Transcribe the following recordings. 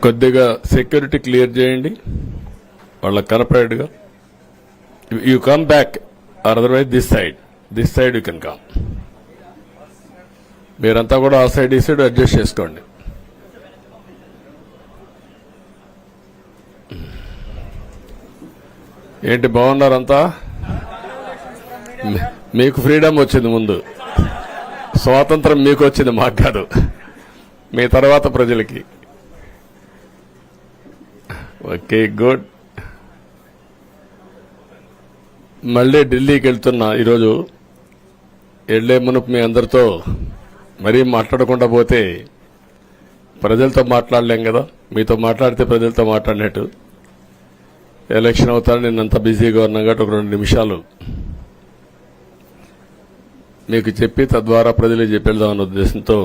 కొద్దిగా security clear చేయండి వాళ్ళకి కనపడేట్టుగా. You come back or otherwise this side you can come. మీరంతా కూడా ఆ సైడ్ ఈ సైడ్ అడ్జస్ట్ చేసుకోండి. ఏంటి బాగున్నారంతా? మీకు ఫ్రీడమ్ వచ్చింది, ముందు స్వాతంత్రం మీకు వచ్చింది, మాకు కాదు. మీ తర్వాత ప్రజలకి. Okay, good. మళ్ళీ ఢిల్లీకి వెళ్తున్నా ఈరోజు. వెళ్లే మునుపు మీ అందరితో మరీ మాట్లాడకుండా పోతే ప్రజలతో మాట్లాడలేం కదా. మీతో మాట్లాడితే ప్రజలతో మాట్లాడినట్టు. ఎలక్షన్ అవుతారు, నిన్నంత బిజీగా ఉన్నా కాబట్టి ఒక 2 నిమిషాలు మీకు చెప్పి తద్వారా ప్రజలకు చెప్పేద్దామన్న ఉద్దేశంతో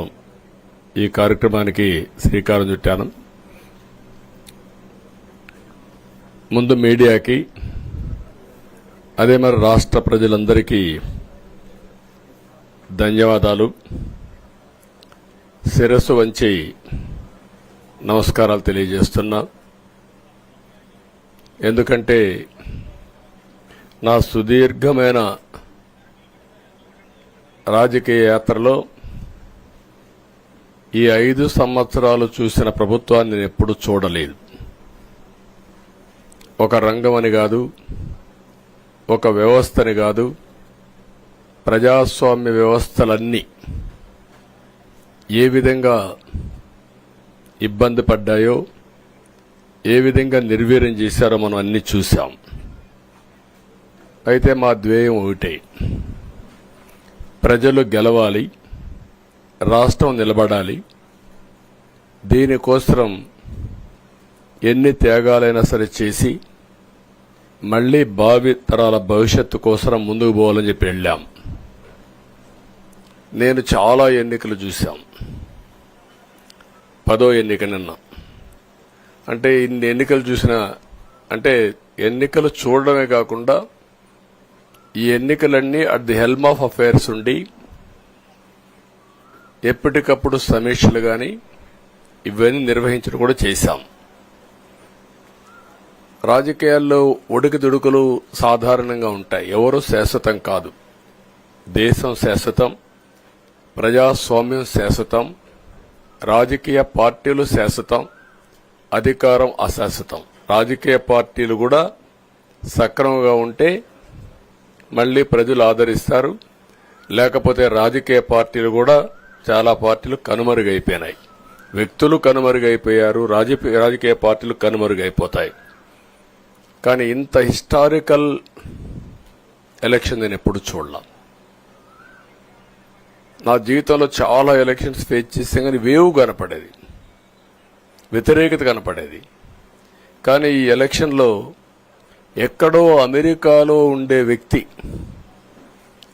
ఈ కార్యక్రమానికి శ్రీకారం చుట్టాను. ముందు మీడియాకి, అదే మరి రాష్ట్ర ప్రజలందరికీ ధన్యవాదాలు. శిరస్సు వంచి నమస్కారాలు తెలియజేస్తున్నా. ఎందుకంటే నా సుదీర్ఘమైన రాజకీయ యాత్రలో ఈ 5 సంవత్సరాలు చూసిన ప్రభుత్వాన్ని నేను ఎప్పుడూ చూడలేదు. ఒక రంగం అని కాదు, ఒక వ్యవస్థని కాదు, ప్రజాస్వామ్య వ్యవస్థలన్నీ ఏ విధంగా ఇబ్బంది పడ్డాయో, ఏ విధంగా నిర్వీర్యం చేశారో మనం అన్ని చూశాం. అయితే మా ధ్యేయం ఒకటే, ప్రజలు గెలవాలి, రాష్ట్రం నిలబడాలి. దీనికోసం ఎన్ని త్యాగాలైనా సరే చేసి మళ్లీ భావి తరాల భవిష్యత్తు కోసం ముందుకు పోవాలని చెప్పి వెళ్ళాం. నేను చాలా ఎన్నికలు చూశాం. 10వ ఎన్నిక నిన్న. అంటే ఇన్ని ఎన్నికలు చూసినా, అంటే ఎన్నికలు చూడడమే కాకుండా ఈ ఎన్నికలన్నీ at the helm of affairs ఉండి ఎప్పటికప్పుడు సమీక్షలు గాని ఇవన్నీ నిర్వహించడం కూడా చేశాం. రాజకీయాల్లో ఒడికిదుడుకులు సాధారణంగా ఉంటాయి. ఎవరు శాశ్వతం కాదు. దేశం శాశ్వతం, ప్రజాస్వామ్యం శాశ్వతం, రాజకీయ పార్టీలు శాశ్వతం, అధికారం అశాశ్వతం. రాజకీయ పార్టీలు కూడా సక్రమంగా ఉంటే మళ్లీ ప్రజలు ఆదరిస్తారు. లేకపోతే రాజకీయ పార్టీలు కూడా చాలా పార్టీలు కనుమరుగైపోయినాయి. వ్యక్తులు కనుమరుగైపోయారు, రాజకీయ పార్టీలు కనుమరుగైపోతాయి. కానీ ఇంత హిస్టారికల్ ఎలక్షన్ నేను ఎప్పుడు చూడలా. నా జీవితంలో చాలా ఎలక్షన్స్ ఫేస్ చేస్తే కానీ వేవ్ కనపడేది, వ్యతిరేకత కనపడేది. కానీ ఈ ఎలక్షన్లో ఎక్కడో అమెరికాలో ఉండే వ్యక్తి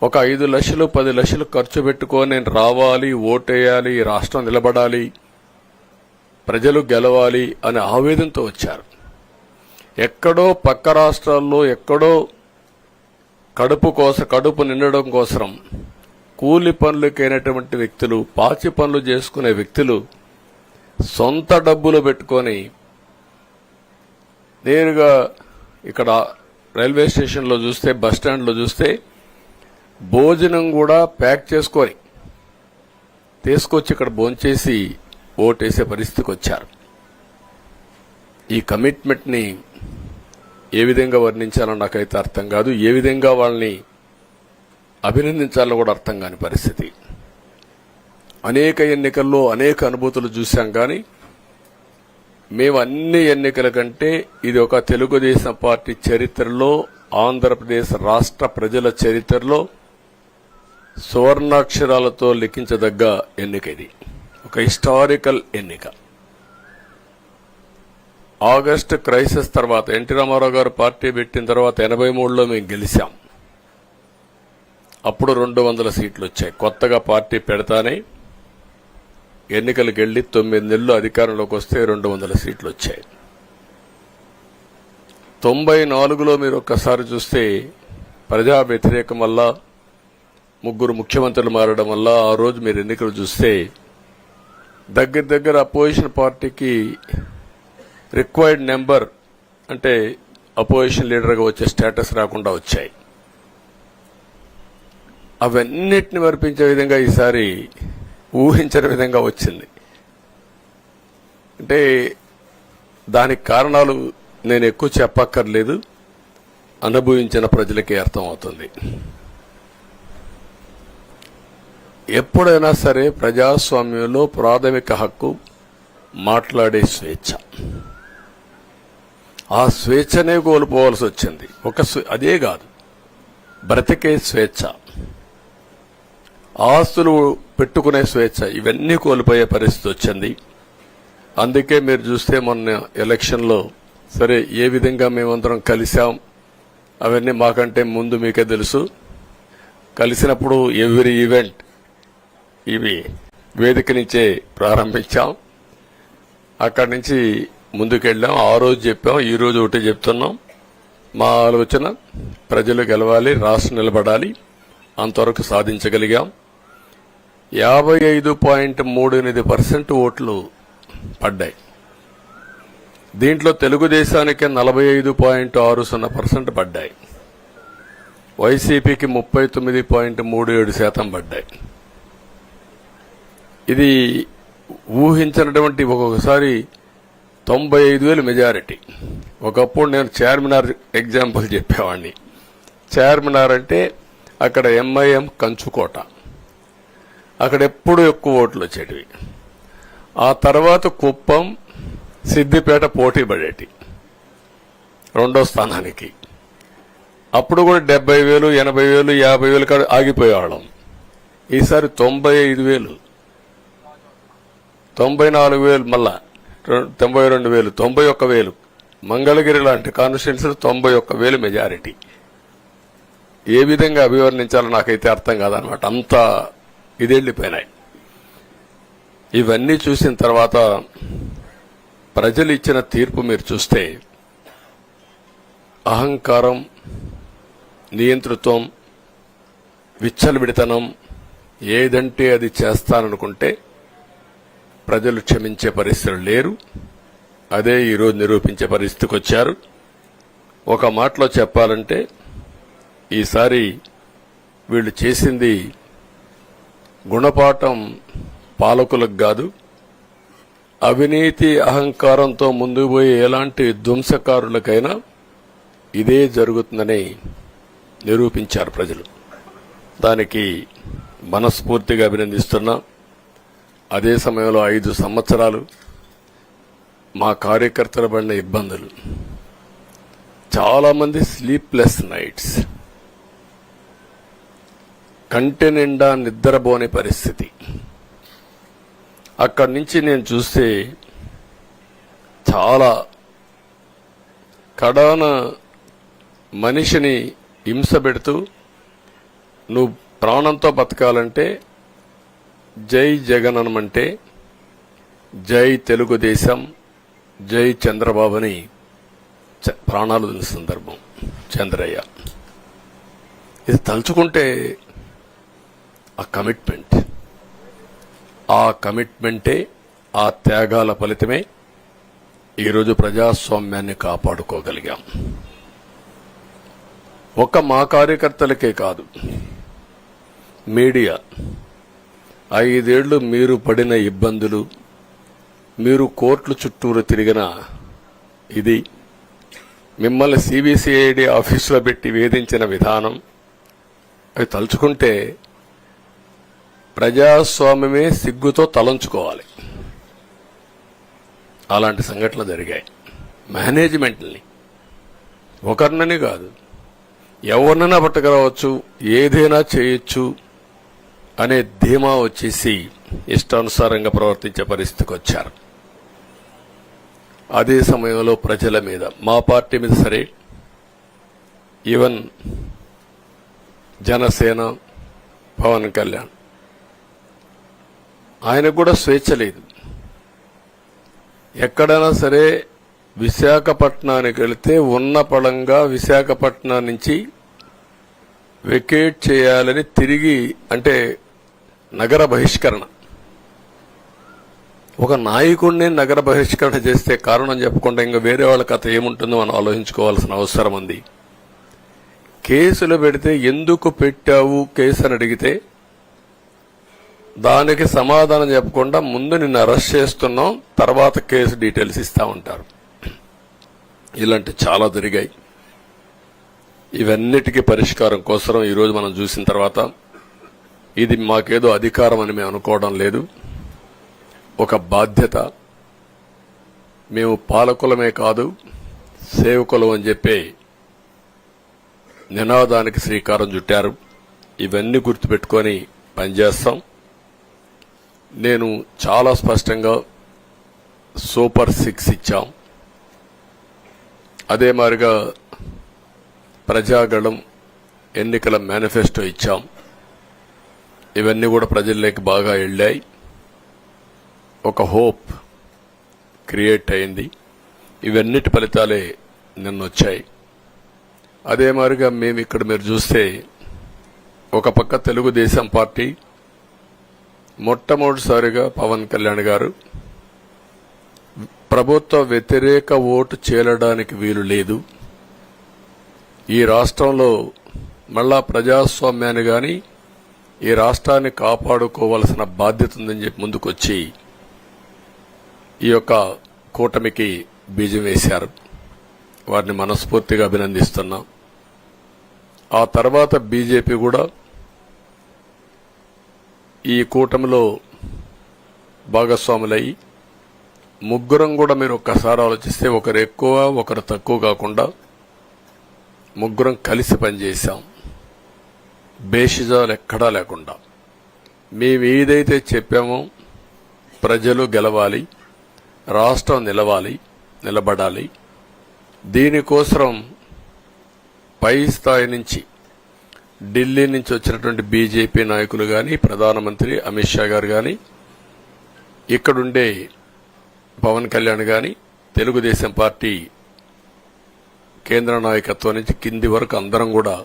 ఒక 5 లక్షలు 10 లక్షలు ఖర్చు పెట్టుకొని నేను రావాలి, ఓటేయాలి, రాష్ట్రం నిలబడాలి, ప్రజలు గెలవాలి అనే ఆవేదనతో వచ్చారు. ఎక్కడో పక్క రాష్ట్రాల్లో ఎక్కడో కడుపు నిండడం కోసం కూలి పనులకైనటువంటి వ్యక్తులు, పాచి పనులు చేసుకునే వ్యక్తులు సొంత డబ్బులు పెట్టుకొని నేరుగా ఇక్కడ రైల్వే స్టేషన్లో చూస్తే, బస్టాండ్లో చూస్తే భోజనం కూడా ప్యాక్ చేసుకొని తీసుకొచ్చి ఇక్కడ భోంచేసి ఓటేసే పరిస్థితికి వచ్చారు. ఈ కమిట్మెంట్ ని ఏ విధంగా వర్ణించాలో నాకైతే అర్థం కాదు. ఏ విధంగా వాళ్ళని అభినందించాలో కూడా అర్థం కాని పరిస్థితి. అనేక ఎన్నికల్లో అనేక అనుభూతులు చూశాం. కానీ మేము అన్ని ఎన్నికల కంటే ఇది ఒక తెలుగుదేశం పార్టీ చరిత్రలో, ఆంధ్రప్రదేశ్ రాష్ట్ర ప్రజల చరిత్రలో సువర్ణాక్షరాలతో లిఖించదగ్గ ఎన్నిక. ఇది ఒక హిస్టారికల్ ఎన్నిక. ఆగస్టు క్రైసిస్ తర్వాత, ఎన్టీ రామారావు గారు పార్టీ పెట్టిన తర్వాత 83లో మేము గెలిచాం. అప్పుడు 200 సీట్లు వచ్చాయి. కొత్తగా పార్టీ పెడతానే ఎన్నికలకు వెళ్లి 9 నెలలు అధికారంలోకి వస్తే 200 సీట్లు వచ్చాయి. 94లో మీరు ఒక్కసారి చూస్తే ప్రజా వ్యతిరేకం వల్ల 3 ముఖ్యమంత్రులు మారడం వల్ల ఆ రోజు మీరు ఎన్నికలు చూస్తే దగ్గర అపోజిషన్ పార్టీకి రిక్వైర్డ్ నెంబర్ అంటే అపోజిషన్ లీడర్గా వచ్చే స్టేటస్ రాకుండా వచ్చాయి. అవన్నిటిని వర్పించే విధంగా ఈసారి ఊహించని విధంగా వచ్చింది. అంటే దానికి కారణాలు నేను ఎక్కువ చెప్పక్కర్లేదు, అనుభవించిన ప్రజలకే అర్థమవుతుంది. ఎప్పుడైనా సరే ప్రజాస్వామ్యంలో ప్రాథమిక హక్కు మాట్లాడే స్వేచ్ఛ. ఆ స్వేచ్ఛనే కోల్పోవాల్సి వచ్చింది. అదే కాదు, బ్రతికే స్వేచ్ఛ, ఆస్తులు పెట్టుకునే స్వేచ్ఛ, ఇవన్నీ కోల్పోయే పరిస్థితి వచ్చింది. అందుకే మీరు చూస్తే మొన్న ఎలక్షన్లో సరే ఏ విధంగా మేమందరం కలిశాం అవన్నీ మాకంటే ముందు మీకే తెలుసు. కలిసినప్పుడు ఎవ్రీ ఈవెంట్ ఇవి వేదిక నుంచే ప్రారంభించాం. అక్కడి నుంచి ముందుకెళ్ళాం. ఆ రోజు చెప్పాం, ఈ రోజు ఒకటి చెప్తున్నాం. మా ఆలోచన ప్రజలు గెలవాలి, రాష్ట్రం నిలబడాలి. అంతవరకు సాధించగలిగాం. 55.38% ఓట్లు పడ్డాయి. దీంట్లో తెలుగుదేశానికి 45.60% పడ్డాయి. వైసీపీకి 39.37% పడ్డాయి. ఇది ఊహించినటువంటి ఒక్కొక్కసారి 95,000 మెజారిటీ. ఒకప్పుడు నేను చార్మినార్ ఎగ్జాంపుల్ చెప్పేవాడిని. చార్మినార్ అంటే అక్కడ ఎంఐఎం కంచుకోట, అక్కడ ఎప్పుడు ఎక్కువ ఓట్లు వచ్చేటివి. ఆ తర్వాత కుప్పం, సిద్దిపేట పోటీ పడేటి రెండో స్థానానికి. అప్పుడు కూడా 70,000, 80,000, 50,000 కాడ ఆగిపోయేవాళ్ళం. ఈసారి 95,000, 94,000, మళ్ళా 92,000, 91,000. మంగళగిరి లాంటి కాన్స్టిట్యున్సీలు 91,000 మెజారిటీ. ఏ విధంగా అభివర్ణించాలో నాకైతే అర్థం కాదనమాట. అంతా ఇదెళ్లిపోయినాయి. ఇవన్నీ చూసిన తర్వాత ప్రజలు ఇచ్చిన తీర్పు మీరు చూస్తే అహంకారం, నియంతృత్వం, విచ్చలవిడితనం, ఏదంటే అది చేస్తాననుకుంటే ప్రజలు క్షమించే పరిస్థితులు లేరు. అదే ఈరోజు నిరూపించే పరిస్థితికి వచ్చారు. ఒక మాటలో చెప్పాలంటే ఈసారి వీళ్ళు చేసింది గుణపాఠం పాలకులకు కాదు, అవినీతి అహంకారంతో ముందుకు పోయే ఎలాంటి ధ్వంసకారులకైనా ఇదే జరుగుతుందని నిరూపించారు ప్రజలు. దానికి మనస్ఫూర్తిగా అభినందిస్తున్నా. అదే సమయంలో 5 సంవత్సరాలు మా కార్యకర్తల పడిన ఇబ్బందులు, చాలా మంది స్లీప్లెస్ నైట్స్, కంటి నిండా నిద్రపోని పరిస్థితి. అక్కడి నుంచి నేను చూస్తే చాలా కడాన మనిషిని హింస పెడుతూ నువ్వు ప్రాణంతో బతకాలంటే జై జగన్ అనమంటే జై తెలుగుదేశం, జై చంద్రబాబుని ప్రాణాలు వదిలిన సందర్భం చంద్రయ్య. ఇది తలుచుకుంటే ఆ కమిట్మెంటే, ఆ త్యాగాల ఫలితమే ఈరోజు ప్రజాస్వామ్యాన్ని కాపాడుకోగలిగాం. ఒక మా కార్యకర్తలకే కాదు, మీడియా 5 ఏళ్లు మీరు పడిన ఇబ్బందులు, మీరు కోర్టుల చుట్టూరు తిరిగిన ఇది, మిమ్మల్ని సిబిసిఐడి ఆఫీసులో పెట్టి వేధించిన విధానం, అవి తలుచుకుంటే ప్రజాస్వామ్యమే సిగ్గుతో తలంచుకోవాలి. అలాంటి సంఘటనలు జరిగాయి. మేనేజ్మెంట్ని ఒకరినని కాదు, ఎవరినైనా పట్టుకురావచ్చు, ఏదైనా చేయొచ్చు అనే ధీమా వచ్చేసి ఇష్టానుసారంగా ప్రవర్తించే పరిస్థితికి వచ్చారు. అదే సమయంలో ప్రజల మీద, మా పార్టీ మీద సరే, ఈవెన్ జనసేన, పవన్ కళ్యాణ్, ఆయనకు కూడా స్వేచ్ఛ లేదు. ఎక్కడైనా సరే విశాఖపట్నానికి వెళితే ఉన్న పళంగా విశాఖపట్నం నుంచి వెకేట్ చేయాలని తిరిగి, అంటే నగర బహిష్కరణ, ఒక నాయకుడిని నగర బహిష్కరణ చేస్తే కారణం చెప్పకుండా ఇంకా వేరే వాళ్ళ కథ ఏముంటుందో మనం ఆలోచించుకోవాల్సిన అవసరం ఉంది. కేసులు పెడితే ఎందుకు పెట్టావు కేసు అని అడిగితే దానికి సమాధానం చెప్పకుండా ముందు నిన్ను అరెస్ట్ చేస్తున్నాం, తర్వాత కేసు డీటెయిల్స్ ఇస్తా ఉంటారు. ఇలాంటి చాలా జరిగాయి. ఇవన్నిటికీ పరిష్కారం కోసం ఈరోజు మనం చూసిన తర్వాత ఇది మాకేదో అధికారం అని మేము అనుకోవడం లేదు, ఒక బాధ్యత. మేము పాలకులమే కాదు సేవకులం అని చెప్పే నినాదానికి శ్రీకారం చుట్టారు. ఇవన్నీ గుర్తుపెట్టుకొని పనిచేస్తాం. నేను చాలా స్పష్టంగా సూపర్ 6 ఇచ్చాం. అదే మాదిరిగా ప్రజాగళం ఎన్నికల మేనిఫెస్టో ఇచ్చాం. ఇవన్నీ కూడా ప్రజల్లోకి బాగా వెళ్ళాయి. ఒక హోప్ క్రియేట్ అయింది. ఇవన్నిటి ఫలితాలే నిన్నొచ్చాయి. అదే మాదిరిగా మేము ఇక్కడ మీరు చూస్తే ఒక పక్క తెలుగుదేశం పార్టీ మొట్టమొదటిసారిగా పవన్ కళ్యాణ్ గారు ప్రభుత్వ వ్యతిరేక ఓటు చేరడానికి వీలు లేదు, ఈ రాష్ట్రంలో మళ్ళా ప్రజాస్వామ్యాన్ని గాని ఈ రాష్ట్రాన్ని కాపాడుకోవాల్సిన బాధ్యత ఉందని చెప్పి ముందుకొచ్చి ఈ యొక్క కూటమికి బీజం వేశారు. వారిని మనస్ఫూర్తిగా అభినందిస్తున్నాం. ఆ తర్వాత బీజేపీ కూడా ఈ కూటమిలో భాగస్వాములయ్యి ముగ్గురం కూడా మీరు ఒక్కసారి ఆలోచిస్తే ఒకరు ఎక్కువ ఒకరు తక్కువ కాకుండా ముగ్గురం కలిసి పనిచేశాం. బేషిజాలు ఎక్కడా లేకుండా మేము ఏదైతే చెప్పామో ప్రజలు గెలవాలి, రాష్ట్రం నిలబడాలి, దీనికోసం పై స్థాయి నుంచి ఢిల్లీ నుంచి వచ్చినటువంటి బీజేపీ నాయకులు గాని, ప్రధానమంత్రి అమిత్ షా గారు గాని, ఇక్కడుండే పవన్ కళ్యాణ్ గాని, తెలుగుదేశం పార్టీ కేంద్ర నాయకత్వం నుంచి కింది వరకు అందరం కూడా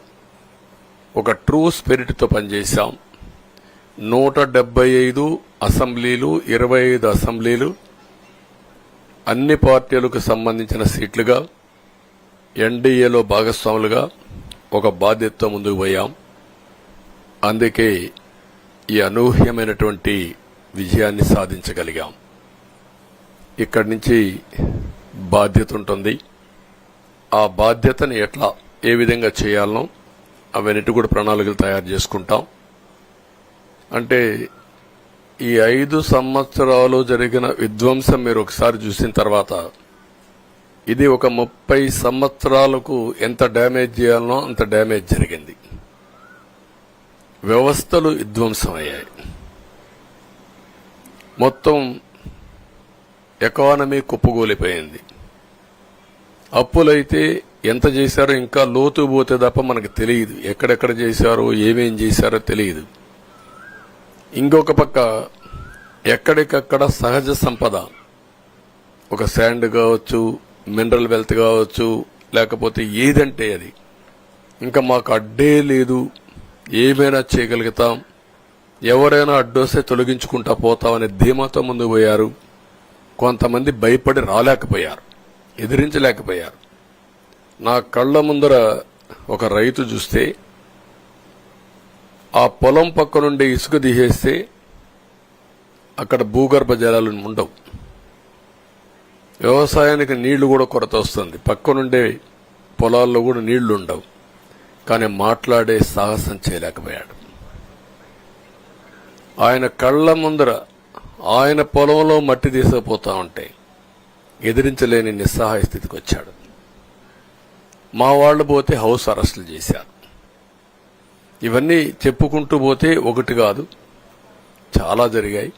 ఒక ట్రూ స్పిరిట్ తో పనిచేశాం. 175 అసెంబ్లీలు, 25 అసెంబ్లీలు అన్ని పార్టీలకు సంబంధించిన సీట్లుగా ఎన్డీఏలో భాగస్వాములుగా ఒక బాధ్యతతో ముందుకు పోయాం. అందుకే ఈ అనూహ్యమైనటువంటి విజయాన్ని సాధించగలిగాం. ఇక్కడి నుంచి బాధ్యత ఉంటుంది. ఆ బాధ్యతని ఏ విధంగా చేయాలనో అవన్నిటి కూడా ప్రణాళికలు తయారు చేసుకుంటాం. అంటే ఈ 5 సంవత్సరాలు జరిగిన విధ్వంసం మీరు ఒకసారి చూసిన తర్వాత ఇది ఒక 30 సంవత్సరాలకు ఎంత డ్యామేజ్ చేయాలనో అంత డ్యామేజ్ జరిగింది. వ్యవస్థలు విధ్వంసమయ్యాయి. మొత్తం ఎకానమీ కుప్పగూలిపోయింది. అప్పులైతే ఎంత చేశారో ఇంకా లోతు పోతే తప్ప మనకు తెలియదు. ఎక్కడెక్కడ చేశారో ఏమేం చేశారో తెలియదు. ఇంకొక పక్క ఎక్కడికక్కడ సహజ సంపద, ఒక శాండ్ కావచ్చు, మినరల్ వెల్త్ కావచ్చు, లేకపోతే ఏదంటే అది ఇంకా మాకు అడ్డే లేదు, ఏమైనా చేయగలుగుతాం, ఎవరైనా అడ్డొస్తే తొలగించుకుంటా పోతామనే ధీమాతో ముందుకు పోయారు. కొంతమంది భయపడి రాలేకపోయారు, ఎదిరించలేకపోయారు. నా కళ్ల ముందర ఒక రైతు చూస్తే ఆ పొలం పక్క నుండి ఇసుక తీసేస్తే అక్కడ భూగర్భ జలాలు ఉండవు, వ్యవసాయానికి నీళ్లు కూడా కొరత వస్తుంది, పక్క నుండే పొలాల్లో కూడా నీళ్లు ఉండవు. కానీ మాట్లాడే సాహసం చేయలేకపోయాడు. ఆయన కళ్ల ముందర ఆయన పొలంలో మట్టి తీసుకుపోతా ఉంటే ఎదిరించలేని నిస్సహాయ స్థితికి వచ్చాడు. మా వాళ్లు పోతే హౌస్ అరెస్టులు చేశారు. ఇవన్నీ చెప్పుకుంటూ పోతే ఒకటి కాదు, చాలా జరిగాయి.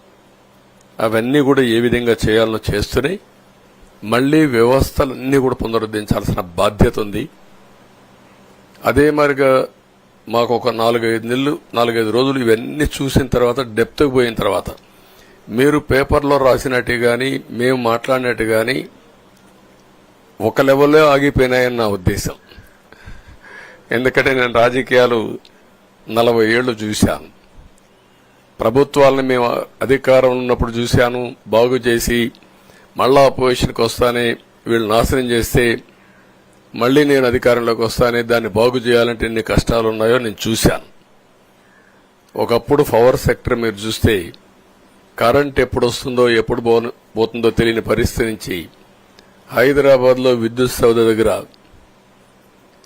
అవన్నీ కూడా ఏ విధంగా చేయాలనో చేస్తూనే మళ్లీ వ్యవస్థలన్నీ కూడా పునరుద్ధరించాల్సిన బాధ్యత ఉంది. అదే మరిగా మాకు ఒక 4-5 రోజులు ఇవన్నీ చూసిన తర్వాత డెప్త్కి పోయిన తర్వాత మీరు పేపర్లో రాసినట్టు గాని మేము మాట్లాడినట్టు గాని ఒక లెవెల్లో ఆగిపోయినాయని నా ఉద్దేశం. ఎందుకంటే నేను రాజకీయాలు 40 ఏళ్లు చూశాను. ప్రభుత్వాలను మేము అధికారం ఉన్నప్పుడు చూశాను, బాగు చేసి మళ్ళా అపోజిషన్కి వస్తానే వీళ్ళు నాశనం చేస్తే మళ్లీ నేను అధికారంలోకి వస్తానే దాన్ని బాగు చేయాలంటే ఎన్ని కష్టాలు ఉన్నాయో నేను చూశాను. ఒకప్పుడు పవర్ సెక్టర్ మీరు చూస్తే కరెంట్ ఎప్పుడు వస్తుందో ఎప్పుడు పోతుందో తెలియని పరిస్థితి నుంచి హైదరాబాద్లో విద్యుత్ సౌధ దగ్గర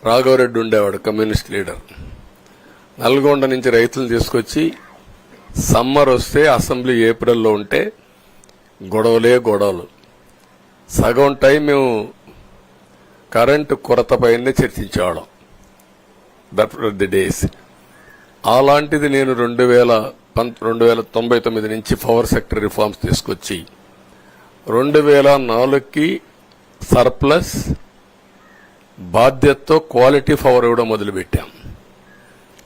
రాఘవరెడ్డి ఉండేవాడు, కమ్యూనిస్ట్ లీడర్. నల్గొండ నుంచి రైతులను తీసుకొచ్చి సమ్మర్ వస్తే అసెంబ్లీ ఏప్రిల్లో ఉంటే గొడవలు సగం టైం మేము కరెంటు కొరతపైనే చర్చించేవాళ్ళం. That were the days. అలాంటిది నేను 1999 నుంచి పవర్ సెక్టర్ రిఫార్మ్స్ తీసుకొచ్చి 2004కి సర్ప్లస్ బాధ్యతతో క్వాలిటీ పవర్ ఇవ్వడం మొదలుపెట్టాం.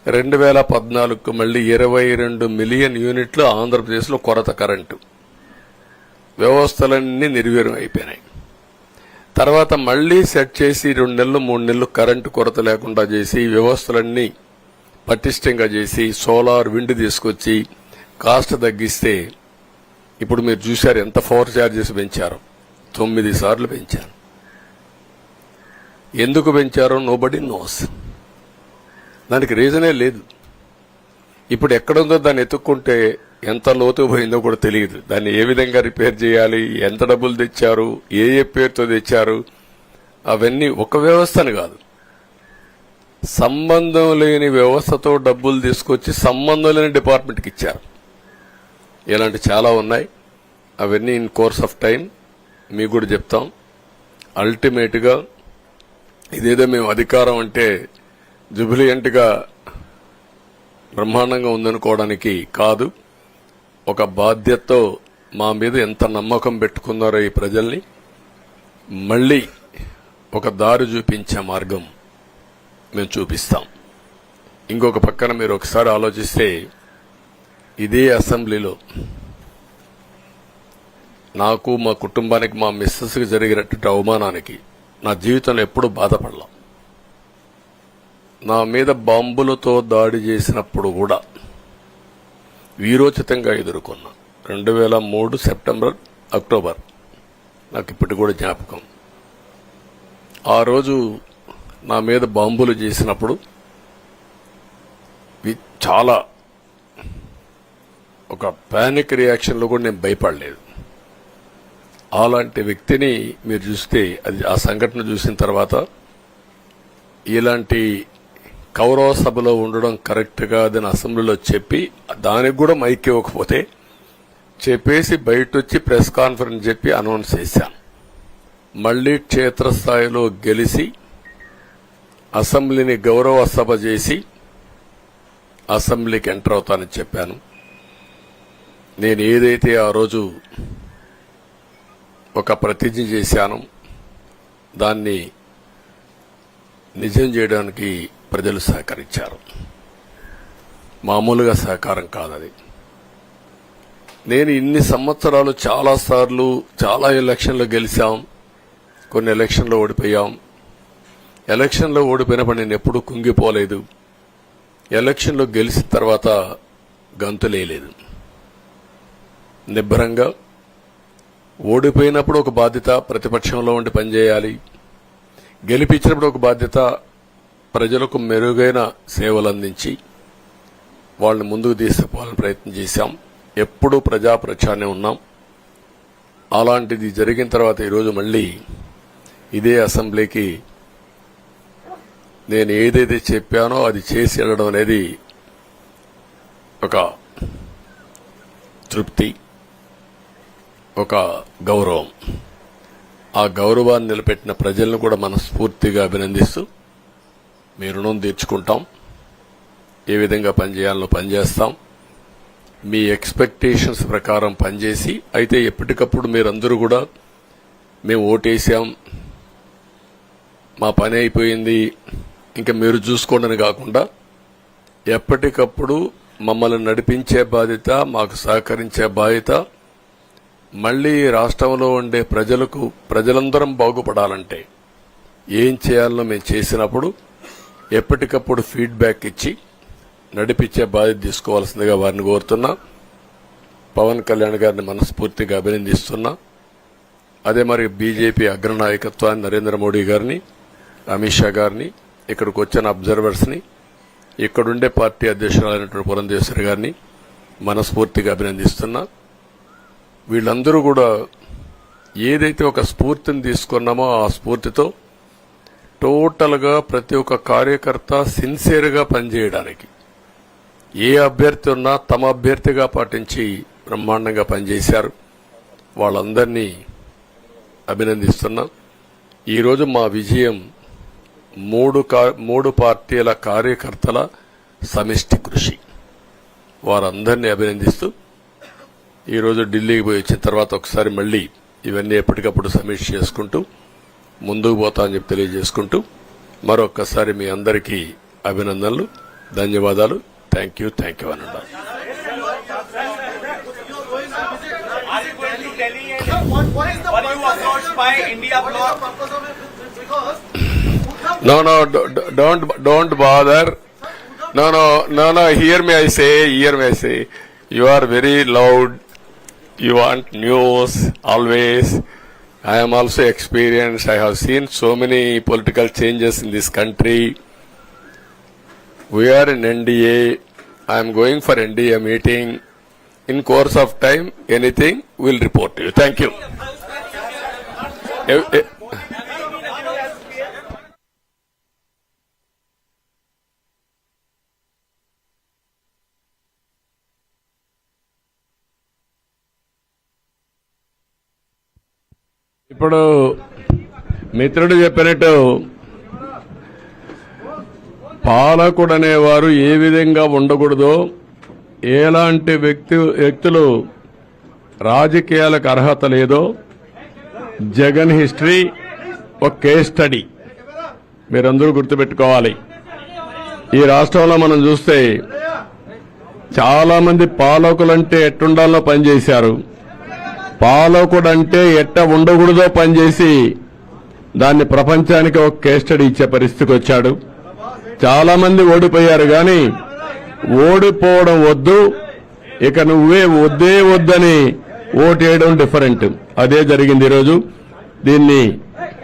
2014కు మళ్లీ 22 మిలియన్ యూనిట్లు ఆంధ్రప్రదేశ్లో కొరత కరెంటు. వ్యవస్థలన్నీ నిర్వీర్యం అయిపోయినాయి. తర్వాత మళ్లీ సెట్ చేసి 2 నెలలు 3 నెలలు కరెంటు కొరత లేకుండా చేసి వ్యవస్థలన్నీ పటిష్టంగా చేసి సోలార్ విండ్ తీసుకొచ్చి కాస్ట్ తగ్గిస్తే ఇప్పుడు మీరు చూశారు ఎంత పవర్ ఛార్జెస్ పెంచారు. 9 సార్లు పెంచారు. ఎందుకు పెంచారో నోబడీ నోస్. దానికి రీజనే లేదు. ఇప్పుడు ఎక్కడుందో దాన్ని ఎత్తుక్కుంటే ఎంత లోతు పోయిందో కూడా తెలియదు. దాన్ని ఏ విధంగా రిపేర్ చేయాలి, ఎంత డబ్బులు తెచ్చారు, ఏ పేరుతో తెచ్చారు, అవన్నీ ఒక వ్యవస్థను కాదు, సంబంధం లేని వ్యవస్థతో డబ్బులు తీసుకొచ్చి సంబంధం లేని డిపార్ట్మెంట్కి ఇచ్చారు. ఇలాంటి చాలా ఉన్నాయి. అవన్నీ ఇన్ కోర్స్ ఆఫ్ టైం మీకు కూడా చెప్తాం. అల్టిమేట్ గా ఇదేదో మేము అధికారం అంటే జుబిలియంట్ గా బ్రహ్మాండంగా ఉందనుకోవడానికి కాదు. ఒక బాధ్యతతో మా మీద ఎంత నమ్మకం పెట్టుకున్నారో ఈ ప్రజల్ని మళ్లీ ఒక దారి చూపించే మార్గం మేము చూపిస్తాం. ఇంకొక పక్కన మీరు ఒకసారి ఆలోచిస్తే ఇదే అసెంబ్లీలో నాకు, మా కుటుంబానికి, మా మిస్సెస్కి జరిగినటువంటి అవమానానికి నా జీవితంలో ఎప్పుడూ బాధపడలా. నా మీద బాంబులతో దాడి చేసినప్పుడు కూడా వీరోచితంగా ఎదుర్కొన్నా. 2003 సెప్టెంబర్, అక్టోబర్ నాకు ఇప్పటి కూడా జ్ఞాపకం. ఆ రోజు నా మీద బాంబులు చేసినప్పుడు చాలా ఒక పానిక్ రియాక్షన్లో కూడా నేను భయపడలేదు. అలాంటి వ్యక్తిని మీరు చూస్తే అది ఆ సంఘటన చూసిన తర్వాత ఇలాంటి కౌరవ సభలో ఉండడం కరెక్ట్ కాదని అసెంబ్లీలో చెప్పి దానికి కూడా మైక్ ఇవ్వకపోతే చెప్పేసి బయట వచ్చి ప్రెస్ కాన్ఫరెన్స్ చెప్పి అనౌన్స్ చేశాను. మళ్లీ క్షేత్రస్థాయిలో గెలిచి అసెంబ్లీని గౌరవ సభ చేసి అసెంబ్లీకి ఎంటర్ అవుతానని చెప్పాను. నేను ఏదైతే ఆ రోజు ఒక ప్రతిజ్ఞ చేశానో దాన్ని నిజం చేయడానికి ప్రజలు సహకరించారు. మామూలుగా సహకారం కాదది. నేను ఇన్ని సంవత్సరాలు చాలాసార్లు చాలా ఎలక్షన్లు గెలిచాం, కొన్ని ఎలక్షన్లో ఓడిపోయాం. ఎలక్షన్లో ఓడిపోయినప్పుడు నేను ఎప్పుడూ కుంగిపోలేదు. ఎలక్షన్లో గెలిచిన తర్వాత గంతులేయలేదు. నిబ్బరంగా ఓడిపోయినప్పుడు ఒక బాధ్యత ప్రతిపక్షంలో ఉండి పనిచేయాలి, గెలిపించినప్పుడు ఒక బాధ్యత ప్రజలకు మెరుగైన సేవలు అందించి వాళ్ళని ముందుకు తీసుకుపోవాలని ప్రయత్నం చేశాం. ఎప్పుడూ ప్రజాప్రచారనే ఉన్నాం. అలాంటిది జరిగిన తర్వాత ఈరోజు మళ్లీ ఇదే అసెంబ్లీకి నేను ఏదైతే చెప్పానో అది చేసి వెళ్ళడం అనేది ఒక తృప్తి, ఒక గౌరవం. ఆ గౌరవాన్ని నిలబెట్టిన ప్రజలను కూడా మనస్ఫూర్తిగా అభినందిస్తూ మీ రుణం తీర్చుకుంటాం. ఏ విధంగా పనిచేయాలో పనిచేస్తాం. మీ ఎక్స్పెక్టేషన్స్ ప్రకారం పనిచేసి అయితే ఎప్పటికప్పుడు మీరందరూ కూడా మేము ఓటేసాం, మా పని అయిపోయింది, ఇంకా మీరు చూసుకోండి కాకుండా ఎప్పటికప్పుడు మమ్మల్ని నడిపించే బాధ్యత, మాకు సహకరించే బాధ్యత, మళ్లీ రాష్ట్రంలో ఉండే ప్రజలందరం బాగుపడాలంటే ఏం చేయాలో మేము చేసినప్పుడు ఎప్పటికప్పుడు ఫీడ్బ్యాక్ ఇచ్చి నడిపించే బాధ్యత తీసుకోవాల్సిందిగా వారిని కోరుతున్నా. పవన్ కళ్యాణ్ గారిని మనస్ఫూర్తిగా అభినందిస్తున్నా. అదే మరి బీజేపీ అగ్రనాయకత్వాన్ని నరేంద్ర మోడీ గారిని, అమిత్ షా గారిని, ఇక్కడికి వచ్చిన అబ్జర్వర్స్ ని, ఇక్కడుండే పార్టీ అధ్యక్షురాలైనటువంటి పురంధేశ్వరి గారిని మనస్ఫూర్తిగా అభినందిస్తున్నా. వీళ్ళందరూ కూడా ఏదైతే ఒక స్ఫూర్తిని తీసుకున్నామో ఆ స్ఫూర్తితో టోటల్ గా ప్రతి ఒక్క కార్యకర్త సిన్సియర్ గా పనిచేయడానికి, ఏ అభ్యర్థి ఉన్నా తమ అభ్యర్థిగా పాటించి బ్రహ్మాండంగా పనిచేశారు. వాళ్ళందరినీ అభినందిస్తున్నా. ఈరోజు మా విజయం మూడు పార్టీల కార్యకర్తల సమిష్టి కృషి. వారందరినీ అభినందిస్తూ ఈరోజు ఢిల్లీకి పోయి వచ్చిన తర్వాత ఒకసారి మళ్లీ ఇవన్నీ ఎప్పటికప్పుడు సమీక్ష చేసుకుంటూ ముందుకు పోతా అని చెప్పి తెలియజేసుకుంటూ మరొక్కసారి మీ అందరికీ అభినందనలు, ధన్యవాదాలు. థ్యాంక్ యూ అనండి. No, don't bother. No, hear me, I say. You are very loud. You want news, always. I am also experienced. I have seen so many political changes in this country. We are in NDA. I am going for NDA meeting. In course of time, anything, we'll report to you. Thank you. ఇప్పుడు మిత్రుడు చెప్పినట్టు పాలకుడు అనేవారు ఏ విధంగా ఉండకూడదో, ఎలాంటి వ్యక్తులు రాజకీయాలకు అర్హత లేదో జగన్ హిస్టరీ ఒక కేస్ స్టడీ మీరందరూ గుర్తుపెట్టుకోవాలి. ఈ రాష్ట్రంలో మనం చూస్తే చాలా మంది పాలకులంటే ఎట్టుండాలో పనిచేశారు, పాలకుడంటే ఎట్ట ఉండకూడదో పనిచేసి దాన్ని ప్రపంచానికి ఒక కేస్ స్టడీ ఇచ్చే పరిస్థితికి వచ్చాడు. చాలా మంది ఓడిపోయారు, గాని ఓడిపోవడం వద్దు, ఇక నువ్వే వద్దని ఓటేయడం డిఫరెంట్. అదే జరిగింది ఈరోజు. దీన్ని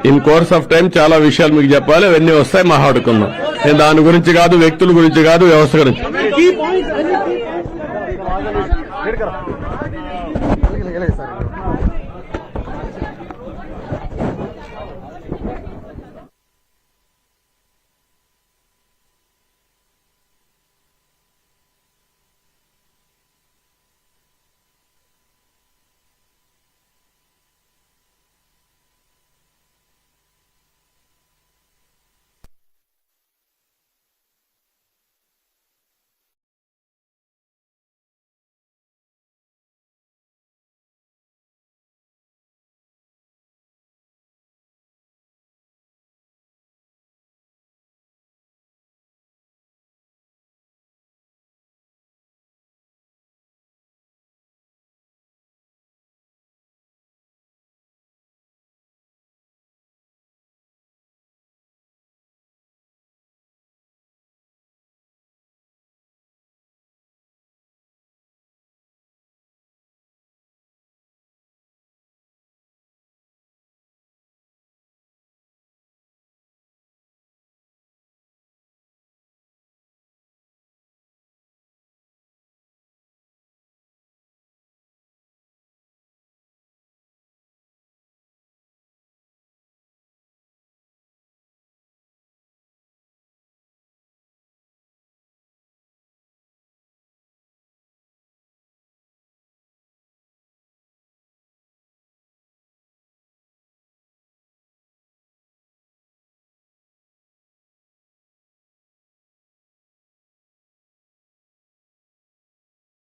ఇన్ కోర్స్ ఆఫ్ టైం చాలా విషయాలు మీకు చెప్పాలి, అవన్నీ వస్తాయి, మాట్లాడుకుందాం. నేను దాని గురించి కాదు, వ్యక్తుల గురించి కాదు, వ్యవస్థ గురించి.